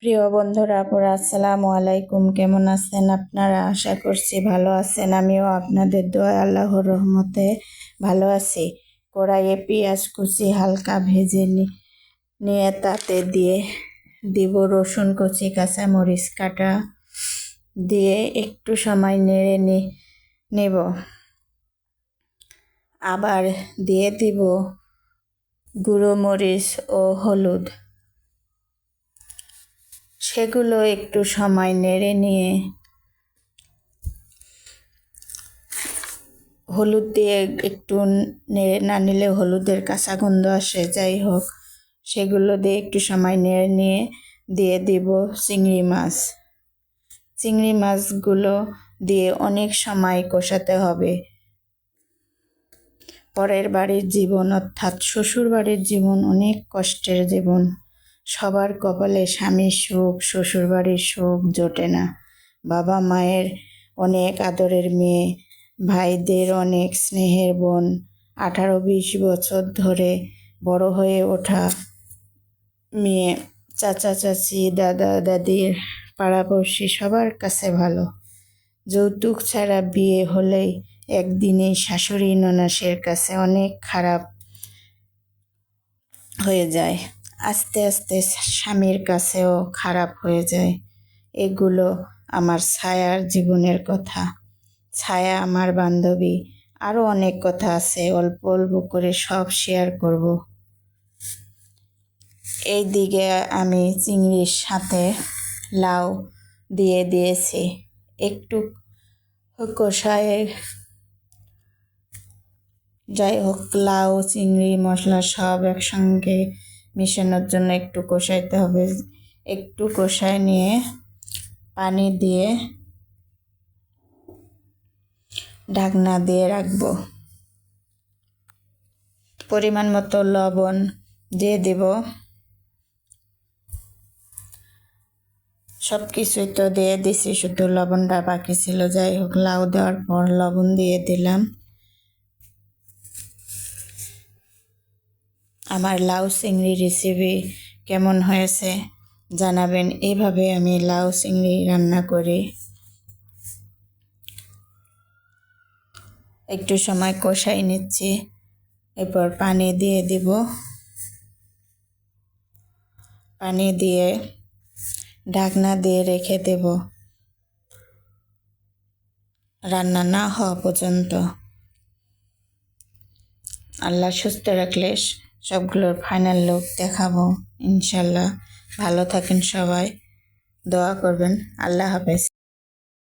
প্রিয় বন্ধুরা আপুরা আসসালামু আলাইকুম, কেমন আছেন আপনারা? আশা করছি ভালো আছেন। আমিও আপনাদের দোয়া আল্লাহর রহমতে ভালো আছি। কড়াইয়ে পেঁয়াজ কুচি হালকা ভেজে নিয়ে তাতে দিয়ে দিব রসুন কুচি, কাঁচামরিচ কাটা দিয়ে একটু সময় নেড়ে নেব। আবার দিয়ে দিব গুঁড়ো মরিচ ও হলুদ। সেগুলো একটু সময় নেড়ে নিয়ে হলুদ দিয়ে একটু নেড়ে না নিলে হলুদের কাঁচা গন্ধ আসে, যাই হোক সেগুলো দিয়ে একটু সময় নেড়ে নিয়ে দিয়ে দিব চিংড়ি মাছ। চিংড়ি মাছগুলো দিয়ে অনেক সময় কষাতে হবে। পরের বাড়ির জীবন অর্থাৎ শ্বশুর বাড়ির জীবন অনেক কষ্টের জীবন। সবার কপালে স্বামীর সুখ, শ্বশুর বাড়ির সুখ জোটে না। বাবা মায়ের অনেক আদরের মেয়ে, ভাইদের অনেক স্নেহের বোন, 18-20 বছর ধরে বড় হয়ে ওঠা মেয়ে, চাচা চাচি, দাদা দাদির, পাড়াপড়শি সবার কাছে ভালো। যৌতুক ছাড়া বিয়ে হলেই একদিনেই শাশুড়ি ননাসের কাছে অনেক খারাপ হয়ে যায়, আস্তে আস্তে স্বামীর কাছেও খারাপ হয়ে যায়। এগুলো আমার ছায়ার জীবনের কথা। ছায়া আমার বান্ধবী, আরও অনেক কথা আছে, অল্প অল্প করে সব শেয়ার করব। এই দিকে আমি চিংড়ির সাথে লাউ দিয়ে দিয়েছি। একটু কষায়, যাই হোক লাউ চিংড়ি মশলা সব একসঙ্গে মিশানোর জন্য একটু কষাইতে হবে। একটু কষায় নিয়ে পানি দিয়ে ঢাকনা দিয়ে রাখবো। পরিমাণ মতো লবণ দিয়ে দেব। সব কিছুই তো দিয়ে দিছি, শুধু লবণটা বাকি ছিল। যাই হোক লাউ দেওয়ার পর লবণ দিয়ে দিলাম। আমার লাউ চিংড়ি রেসিপি কেমন হয়েছে জানাবেন। এইভাবে আমি লাউ চিংড়ি রান্না করি। একটু সময় কষাই নিচ্ছি, এরপর পানি দিয়ে দিব। পানি দিয়ে ঢাকনা দিয়ে রেখে দেব রান্না না হওয়া পর্যন্ত। আল্লাহ সুস্থ রাখলে সবগুলোর ফাইনাল লুক দেখাবো ইনশাল্লাহ। ভালো থাকেন সবাই, দোয়া করবেন। আল্লাহ হাফেজ।